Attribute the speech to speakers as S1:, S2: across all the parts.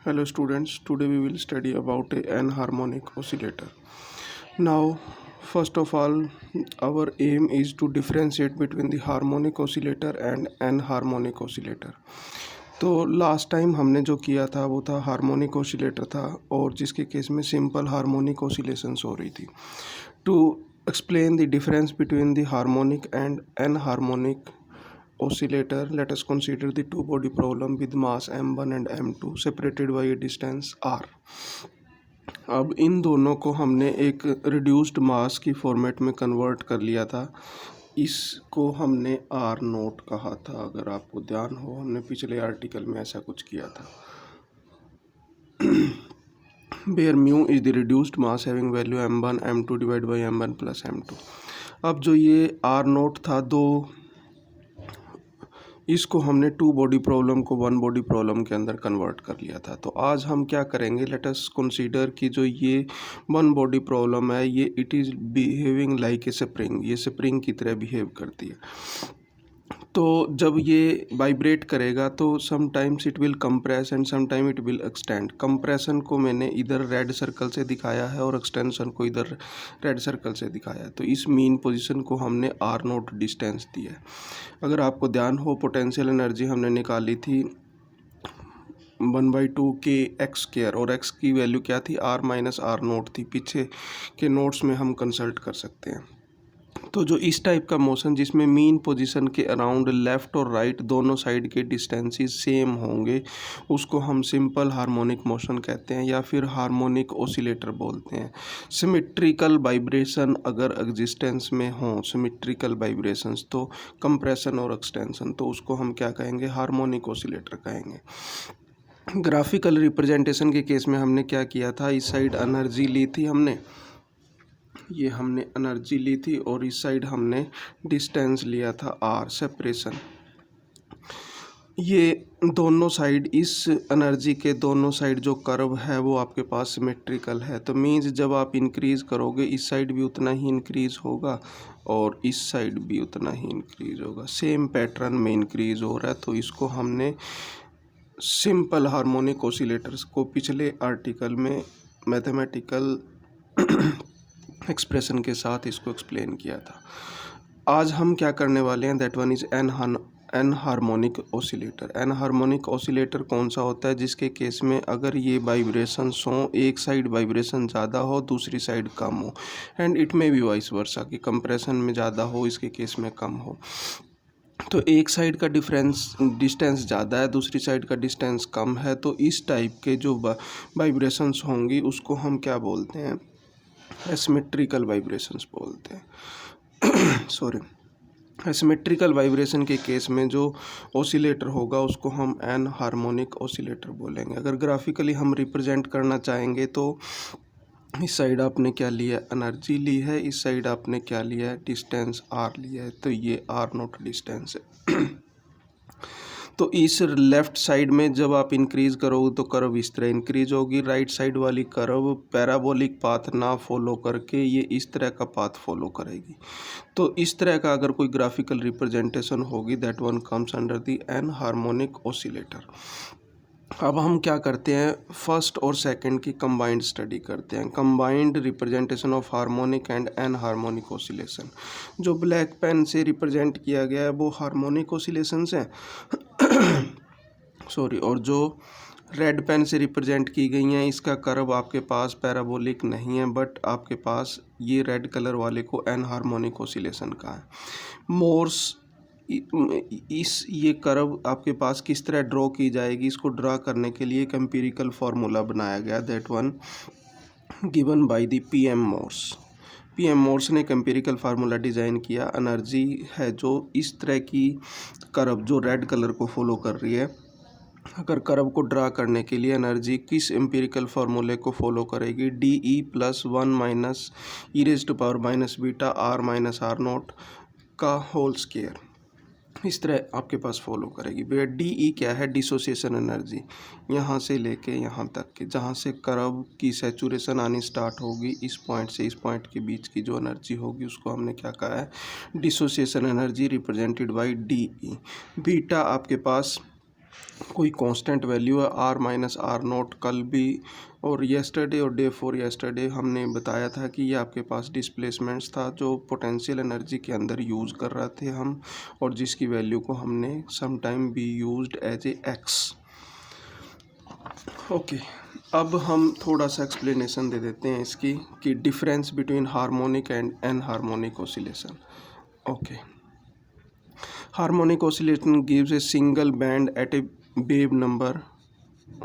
S1: Hello students, today we will study about a anharmonic oscillator. Now, first of all, our aim is to differentiate between the harmonic oscillator and anharmonic oscillator. तो last time हमने जो किया था वो था harmonic oscillator था और जिसके केस में सिंपल हार्मोनिक ऑसिलेशंस हो रही थी. To explain the difference between the harmonic and anharmonic oscillator, let us consider the two body problem with mass m1 and m2 separated by a distance r. अब इन दोनों को हमने एक reduced मास की format में कन्वर्ट कर लिया था. इसको हमने आर नोट कहा था. अगर आपको ध्यान हो, हमने पिछले आर्टिकल में ऐसा कुछ किया था. where mu is the reduced mass having value m1 m2 divided by m1 plus m2. अब जो ये आर नोट था दो, इसको हमने टू बॉडी प्रॉब्लम को वन बॉडी प्रॉब्लम के अंदर कन्वर्ट कर लिया था. तो आज हम क्या करेंगे, लेट अस कंसीडर कि जो ये वन बॉडी प्रॉब्लम है ये it is behaving like a spring. ये स्प्रिंग की तरह बिहेव करती है. तो जब ये वाइब्रेट करेगा तो sometimes it will compress and sometime it will extend. Compression को मैंने इधर रेड सर्कल से दिखाया है और एक्सटेंशन को इधर रेड सर्कल से दिखाया है. तो इस मीन पोजीशन को हमने आर नोट डिस्टेंस दिया है. अगर आपको ध्यान हो, पोटेंशियल एनर्जी हमने निकाली थी 1/2 के एक्स स्क्वायर और एक्स की वैल्यू क्या थी, आर माइनस आर नोट थी. पीछे के नोट्स में हम कंसल्ट कर सकते हैं. तो जो इस टाइप का मोशन जिसमें मीन पोजीशन के अराउंड लेफ़्ट और राइट दोनों साइड के डिस्टेंसेस सेम होंगे, उसको हम सिंपल हार्मोनिक मोशन कहते हैं या फिर हार्मोनिक ऑसिलेटर बोलते हैं. सिमेट्रिकल वाइब्रेशन अगर एग्जिस्टेंस में हो, सिमेट्रिकल वाइब्रेशंस, तो कंप्रेशन और एक्सटेंशन, तो उसको हम क्या कहेंगे, हार्मोनिक ऑसिलेटर कहेंगे. ग्राफिकल रिप्रेजेंटेशन के केस में हमने क्या किया था, इस साइड एनर्जी ली थी हमने, ये हमने एनर्जी ली थी और इस साइड हमने डिस्टेंस लिया था आर, सेपरेशन. ये दोनों साइड, इस एनर्जी के दोनों साइड जो कर्व है वो आपके पास सिमेट्रिकल है. तो मीन्स जब आप इंक्रीज़ करोगे इस साइड भी उतना ही इंक्रीज़ होगा और इस साइड भी उतना ही इंक्रीज़ होगा. सेम पैटर्न में इंक्रीज़ हो रहा है. तो इसको हमने सिंपल हार्मोनिक ऑसिलेटर्स को पिछले आर्टिकल में मैथमेटिकल एक्सप्रेशन के साथ इसको एक्सप्लेन किया था. आज हम क्या करने वाले हैं, that one is anharmonic oscillator. Anharmonic oscillator कौन सा होता है, जिसके केस में अगर ये वाइब्रेशंस हों, एक साइड वाइब्रेशन ज़्यादा हो दूसरी साइड कम हो, एंड इट में भी वाइस वर्सा कि कंप्रेशन में ज़्यादा हो, इसके केस में कम हो. तो एक साइड का डिस्टेंस ज़्यादा है, दूसरी साइड का डिस्टेंस कम है, तो इस टाइप के जो वाइब्रेशंस होंगी उसको हम क्या बोलते हैं, एसिमेट्रिकल वाइब्रेशंस बोलते हैं. सॉरी, एसिमेट्रिकल वाइब्रेशन के केस में जो ऑसिलेटर होगा उसको हम एन हार्मोनिक ऑसिलेटर बोलेंगे. अगर ग्राफिकली हम रिप्रेजेंट करना चाहेंगे तो इस साइड आपने क्या लिया, एनर्जी ली है, इस साइड आपने क्या लिया है, डिस्टेंस आर लिया है. तो ये आर नोट डिस्टेंस है. तो इस लेफ़्ट साइड में जब आप इंक्रीज़ करोगे तो कर्व इस तरह इंक्रीज़ होगी. राइट साइड वाली कर्व पैराबोलिक पाथ ना फॉलो करके ये इस तरह का पाथ फॉलो करेगी. तो इस तरह का अगर कोई ग्राफिकल रिप्रेजेंटेशन होगी, that one comes under the anharmonic oscillator. अब हम क्या करते हैं, फर्स्ट और सेकंड की कंबाइंड स्टडी करते हैं. Combined representation of harmonic and anharmonic oscillation. जो ब्लैक पेन से रिप्रेजेंट किया गया है वो हार्मोनिक ऑसिलेशंस हैं. सॉरी, और जो रेड पेन से रिप्रेजेंट की गई हैं इसका कर्व आपके पास पैराबोलिक नहीं है, बट आपके पास ये रेड कलर वाले को एन हार्मोनिक ऑसिलेशन का है. मोर्स इस ये कर्व आपके पास किस तरह ड्रॉ की जाएगी, इसको ड्रा करने के लिए एक एम्पिरिकल फार्मूला बनाया गया, that one given by the PM Morse. PM Morse ने एक एम्पिरिकल फार्मूला डिज़ाइन किया. एनर्जी है जो इस तरह की कर्व जो रेड कलर को फॉलो कर रही है, अगर कर्व को ड्रा करने के लिए एनर्जी किस एम्पिरिकल फार्मूले को फॉलो करेगी, D E plus 1 minus E raise to power minus beta R minus R naught का होल स्क्वायर. इस तरह आपके पास फॉलो करेगी. भैया डी ई क्या है, डिसोसिएशन एनर्जी, यहाँ से लेके यहाँ तक के जहाँ से कर्व की सैचुरेशन आनी स्टार्ट होगी, इस पॉइंट से इस पॉइंट के बीच की जो एनर्जी होगी उसको हमने क्या कहा है, dissociation energy, represented by D E. Beta आपके पास कोई कांस्टेंट वैल्यू है आर माइनस आर नोट। कल भी और येस्टरडे और डे फोर येस्टरडे हमने बताया था कि ये आपके पास डिस्प्लेसमेंट्स था जो पोटेंशियल एनर्जी के अंदर यूज़ कर रहे थे हम, और जिसकी वैल्यू को हमने some time be used as a X. Okay, अब हम थोड़ा सा एक्सप्लेनेशन दे देते हैं इसकी कि difference between harmonic and anharmonic oscillation. Okay, harmonic oscillation gives a single band at a wave number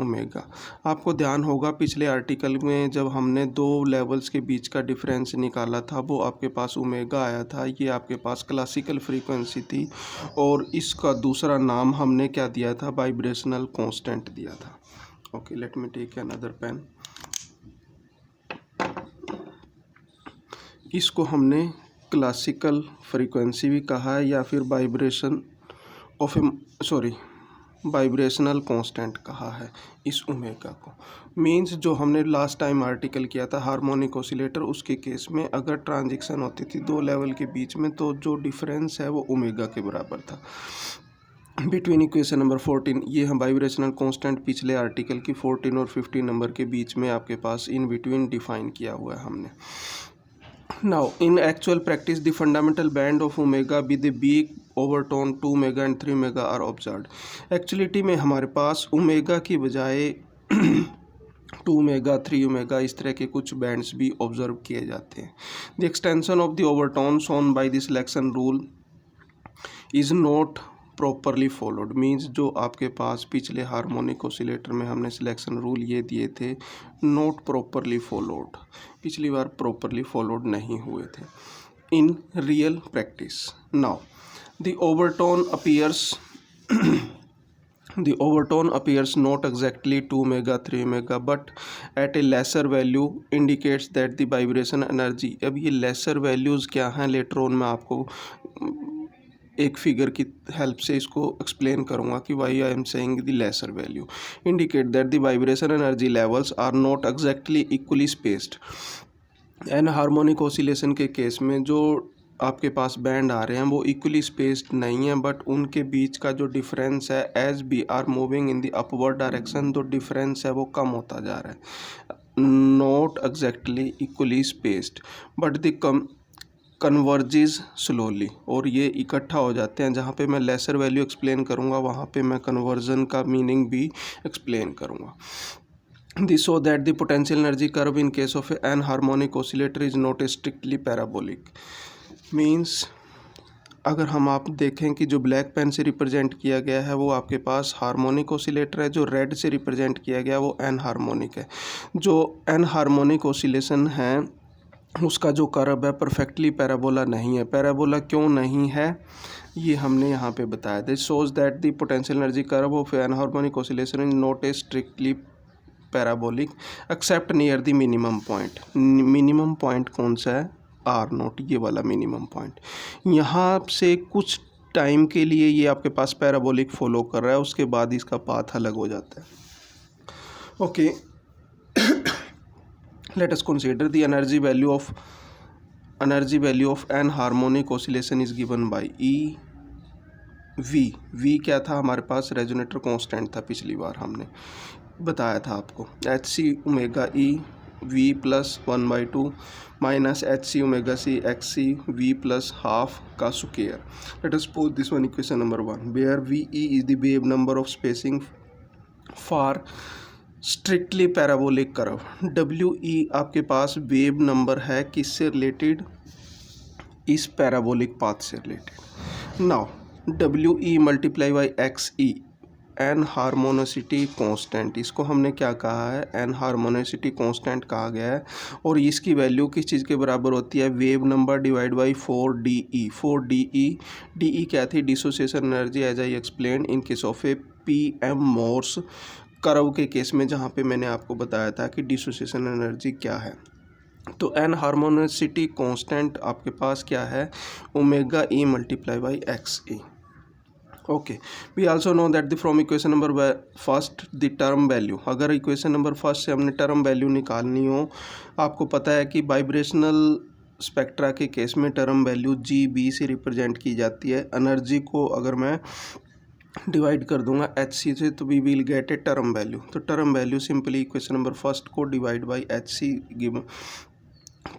S1: omega. आपको ध्यान होगा पिछले आर्टिकल में जब हमने दो लेवल्स के बीच का डिफरेंस निकाला था वो आपके पास ओमेगा आया था, ये आपके पास क्लासिकल फ्रीक्वेंसी थी, और इसका दूसरा नाम हमने क्या दिया था, वाइब्रेशनल कांस्टेंट दिया था। Okay, let me take another pen. इसको हमने क्लासिकल फ्रीक्वेंसी भी कहा है या फिर वाइब्रेशनल कांस्टेंट कहा है इस ओमेगा को। मींस जो हमने लास्ट टाइम आर्टिकल किया था हार्मोनिक ऑसिलेटर, उसके केस में अगर ट्रांजिशन होती थी दो लेवल के बीच में तो जो डिफरेंस है वो ओमेगा के बराबर था। बिटवीन इक्वेशन नंबर 14, ये हम वाइब्रेशनल कांस्टेंट पिछले आर्टिकल की 14 और 15 नंबर के बीच में आपके पास इन बिटवीन डिफाइन किया हुआ है हमने। Now, in actual practice, the fundamental band of omega with the big overtone 2 mega and 3 mega are observed. Actuality में हमारे पास ओमेगा की बजाय 2 मेगा 3 ओमेगा इस तरह के कुछ बैंड्स भी ऑब्जर्व किए जाते हैं। The extension of the overtone shown by the selection rule is not properly followed. Means जो आपके पास पिछले हार्मोनिक ऑसिलेटर में हमने सिलेक्शन रूल ये दिए थे, नॉट प्रॉपरली फॉलोड, पिछली बार प्रॉपरली फॉलोड नहीं हुए थे in real practice. Now the overtone appears not exactly 2 mega 3 mega but at a lesser value indicates that the vibration energy। अब ये lesser values क्या हैं, लेटर ऑन मैं आपको एक फिगर की हेल्प से इसको एक्सप्लेन करूंगा कि why I am saying the lesser value indicate that the vibration energy levels are not exactly equally spaced. Anharmonic oscillation के केस में जो आपके पास बैंड आ रहे हैं वो इक्वली स्पेस्ड नहीं है, बट उनके बीच का जो डिफरेंस है as we are moving in the upward direction जो डिफरेंस है वो कम होता जा रहा है। Not exactly equally spaced but the converges slowly, और ये इकट्ठा हो जाते हैं। जहाँ पे मैं लेसर वैल्यू एक्सप्लेन करूँगा वहाँ पे मैं कन्वर्जन का मीनिंग भी एक्सप्लेन करूँगा। This so that the potential energy curve in case of anharmonic oscillator is not strictly parabolic. Means अगर हम आप देखें कि जो ब्लैक पेन से रिप्रेजेंट किया गया है वो आपके पास हार्मोनिक ऑसिलेटर है, जो रेड से रिप्रेजेंट किया गया वो एन हार्मोनिक है। जो एन हार्मोनिक ऑसिलेशन है उसका जो कर्व है परफेक्टली पैराबोला नहीं है। पैराबोला क्यों नहीं है ये हमने यहाँ पे बताया। This shows that the potential energy curve of anharmonic oscillation is not a strictly parabolic except near the minimum point. Minimum point कौन सा है, आर नोट, ये वाला मिनिमम पॉइंट। यहाँ से कुछ टाइम के लिए ये आपके पास पैराबोलिक फॉलो कर रहा है, उसके बाद इसका पाथ अलग हो जाता है। Okay, let us consider the energy value of an harmonic oscillation is given by E V क्या था हमारे पास, रेजोनेटर कांस्टेंट था, पिछली बार हमने बताया था आपको, H C omega E V plus 1/2 minus H C omega C X C V plus half का square. Let us put this one equation number 1 where V E is the wave number of spacing for strictly parabolic curve. W E आपके पास wave number है किससे related, इस parabolic path से related. Now W E multiply by X E anharmonicity constant, इसको हमने क्या कहा है, एन हार्मोनिसिटी कांस्टेंट कहा गया है, और इसकी वैल्यू किस चीज़ के बराबर होती है, wave number divide by 4DE। 4DE क्या थी, dissociation energy as I explain in case of a PM Morse curve के केस में, जहाँ पे मैंने आपको बताया था कि डिसोसिएशन एनर्जी क्या है। तो एन हार्मोनिसिटी कांस्टेंट आपके पास क्या है, omega E multiply by X E. Okay, we also know that the from equation number first the term value, अगर इक्वेशन नंबर फर्स्ट से हमने टर्म वैल्यू निकालनी हो, आपको पता है कि वाइब्रेशनल स्पेक्ट्रा के केस में टर्म वैल्यू GB से रिप्रेजेंट की जाती है। एनर्जी को अगर मैं डिवाइड कर दूंगा एच सी से, तो we will get a term value. तो term value simply equation number first को divide by H C given,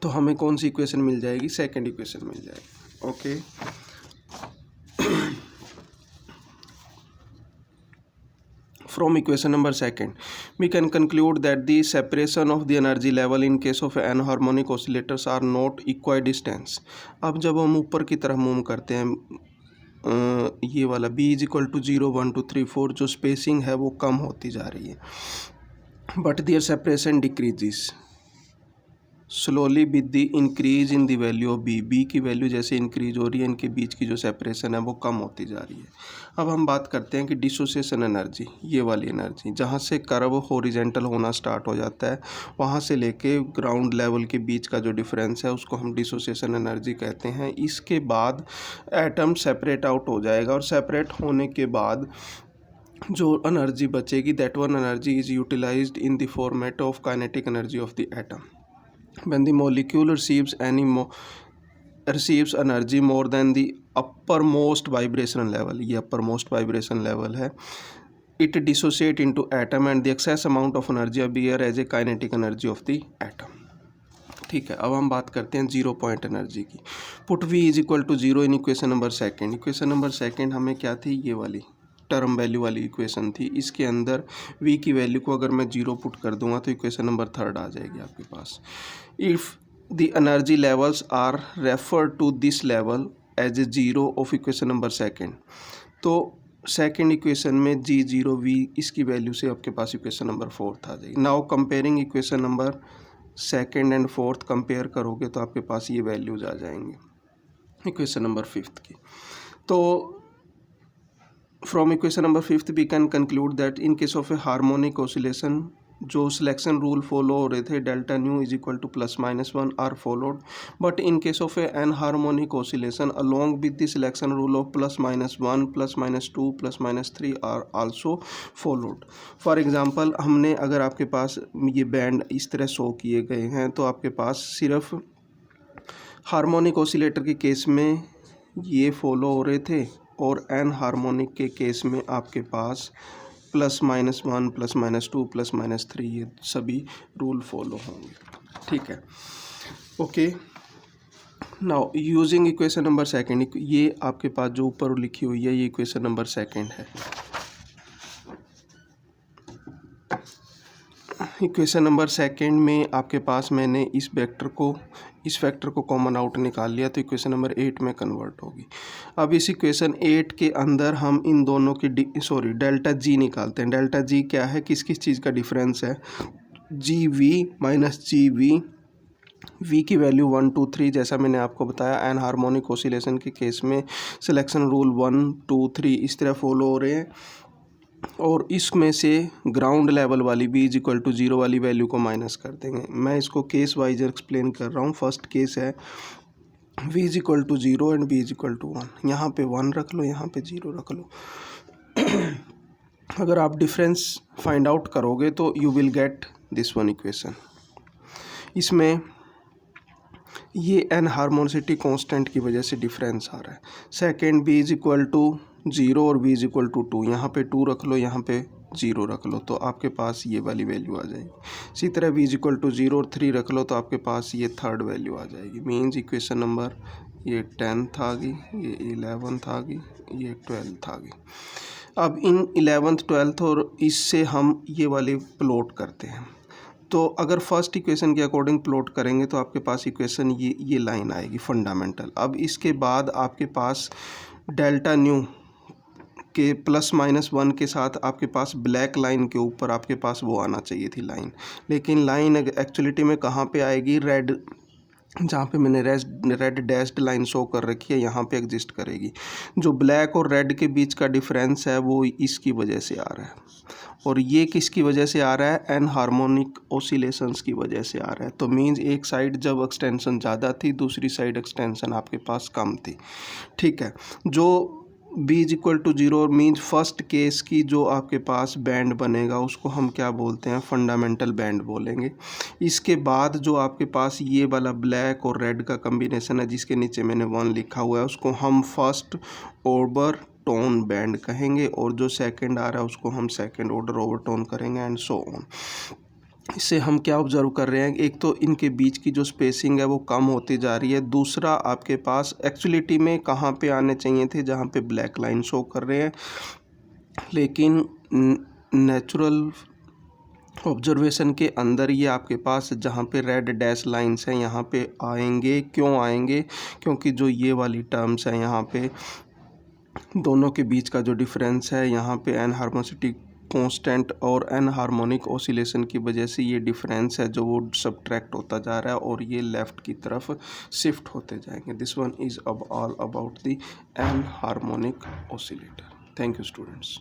S1: तो हमें कौन सी इक्वेशन मिल जाएगी, सेकेंड इक्वेशन मिल जाएगी। Okay, from equation number second we can conclude that the separation of the energy level in case of anharmonic oscillators are not equidistant। अब जब हम ऊपर की तरफ मूव करते हैं, ये वाला b इज इक्वल टू 0 1 2 3 4 जो स्पेसिंग है वो कम होती जा रही है, but their separation decreases slowly with the increase in the value of B की वैल्यू जैसे इंक्रीज हो रही है, इनके बीच की जो सेपरेशन है वो कम होती जा रही है। अब हम बात करते हैं कि डिसोसिएशन एनर्जी, ये वाली एनर्जी जहाँ से कर्व हॉरिजेंटल होना स्टार्ट हो जाता है, वहाँ से लेके ग्राउंड लेवल के बीच का जो डिफरेंस है उसको हम डिसोसिएशन एनर्जी कहते हैं। इसके बाद एटम सेपरेट आउट हो जाएगा, और सेपरेट होने के बाद जो एनर्जी बचेगी that one energy is utilized in the format of kinetic energy of the atom. When the molecule receives energy more than the uppermost vibrational level, ये uppermost vibration level है, it dissociate into atom and the excess amount of energy appear as a kinetic energy of the atom। ठीक है, अब हम बात करते हैं 0 point energy की। Put v is equal to 0 in equation number second. Equation number second हमें क्या थी, ये वाली टर्म वैल्यू वाली इक्वेशन थी। इसके अंदर v की वैल्यू को अगर मैं 0 पुट कर दूंगा तो इक्वेशन नंबर थर्ड आ जाएगी आपके पास। If the energy levels are refer to this level as a 0 of equation number second, तो सेकेंड इक्वेशन में g0v इसकी वैल्यू से आपके पास इक्वेशन नंबर फोर्थ आ जाएगी। Now comparing equation number second and fourth compare करोगे तो आपके पास ये वैल्यूज आ जाएंगे इक्वेशन नंबर फिफ्थ की। तो from equation number fifth we can conclude that in case of a harmonic oscillation जो सिलेक्शन रूल फॉलो हो रहे थे delta nu is equal to +-1 are followed, but in case of a anharmonic oscillation along with the selection rule of +-1 +-2 +-3 are also followed. For example हमने अगर आपके पास ये band इस तरह शो किए गए हैं तो आपके पास सिर्फ हार्मोनिक ऑसिलेटर के केस में ये फॉलो हो रहे थे, और एनहार्मोनिक के केस में आपके पास +-1 +-2 +-3 ये सभी रूल फॉलो होंगे। ठीक है, okay. Now using equation number second, ये आपके पास जो ऊपर लिखी हुई है ये इक्वेशन नंबर सेकेंड है। इक्वेशन नंबर सेकेंड में आपके पास मैंने इस फैक्टर को कॉमन आउट निकाल लिया, तो इक्वेशन नंबर 8 में कन्वर्ट होगी। अब इस इक्वेशन 8 के अंदर हम इन दोनों की डेल्टा जी निकालते हैं। डेल्टा जी क्या है, किस किस चीज़ का डिफरेंस है, G V minus G V, V की वैल्यू 1 2 3 जैसा मैंने आपको बताया एन हार्मोनिक ऑसिलेशन के केस में सिलेक्शन रूल 1 2 3 इस तरह फॉलो हो रहे हैं, और इसमें से ग्राउंड लेवल वाली b इज इक्वल टू 0 वाली वैल्यू को माइनस कर देंगे। मैं इसको केस वाइज एक्सप्लेन कर रहा हूँ। फर्स्ट केस है v is equal to 0 and b is equal to 1, यहाँ पे 1 रख लो, यहाँ पे 0 रख लो। अगर आप डिफरेंस फाइंड आउट करोगे तो you will get this one equation. इसमें ये एनहार्मोनिसिटी कांस्टेंट की वजह से डिफरेंस आ रहा है। Second b is equal to 0 और b इज इक्वल टू 2, यहाँ पे 2 रख लो, यहाँ पे 0 रख लो, तो आपके पास ये वाली वैल्यू आ जाएगी। इसी तरह b इज इक्वल टू 0 और 3 रख लो तो आपके पास ये थर्ड वैल्यू आ जाएगी। मीन्स इक्वेशन नंबर ये 10th आ गई, ये 11th आ गई, ये 12th आ गई। अब इन 11th 12th और इससे हम ये वाले प्लॉट करते हैं, तो अगर फर्स्ट इक्वेशन के अकॉर्डिंग प्लॉट करेंगे तो आपके पास इक्वेशन ये लाइन आएगी फंडामेंटल। अब इसके बाद आपके पास डेल्टा न्यू के +-1 के साथ आपके पास ब्लैक लाइन के ऊपर आपके पास वो आना चाहिए थी लाइन, लेकिन लाइन एक्चुअलिटी में कहाँ पे आएगी, रेड, जहाँ पे मैंने रेड डैश्ड लाइन शो कर रखी है यहाँ पे एग्जिस्ट करेगी। जो ब्लैक और रेड के बीच का डिफरेंस है वो इसकी वजह से आ रहा है, और ये किसकी वजह से आ रहा है, एनहार्मोनिक ऑसिलेशंस की वजह से आ रहा है। तो मीन्स एक साइड जब एक्सटेंशन ज़्यादा थी, दूसरी साइड एक्सटेंशन आपके पास कम थी। ठीक है, जो b is equal to 0 means first case की जो आपके पास बैंड बनेगा उसको हम क्या बोलते हैं, फंडामेंटल बैंड बोलेंगे। इसके बाद जो आपके पास ये वाला ब्लैक और रेड का कम्बिनेशन है जिसके नीचे मैंने 1 लिखा हुआ है, उसको हम फर्स्ट ऑर्डर टोन बैंड कहेंगे, और जो सेकंड आ रहा है उसको हम सेकंड ऑर्डर ओवरटोन करेंगे, एंड सो ऑन। इससे हम क्या ऑब्जर्व कर रहे हैं, एक तो इनके बीच की जो स्पेसिंग है वो कम होती जा रही है, दूसरा आपके पास एक्चुअलिटी में कहाँ पे आने चाहिए थे, जहाँ पे ब्लैक लाइन शो कर रहे हैं, लेकिन नेचुरल ऑब्जर्वेशन के अंदर ये आपके पास जहाँ पे रेड डैश लाइंस हैं यहाँ पे आएंगे। क्यों आएंगे? क्योंकि जो ये वाली टर्म्स हैं यहाँ पे दोनों के बीच का जो डिफरेंस है यहाँ पे एनहार्मोनिसिटी कांस्टेंट और एनहार्मोनिक ऑसिलेशन की वजह से ये डिफरेंस है जो वो सब्ट्रैक्ट होता जा रहा है और ये लेफ़्ट की तरफ शिफ्ट होते जाएंगे। This one is all about the enharmonic oscillator. Thank you students.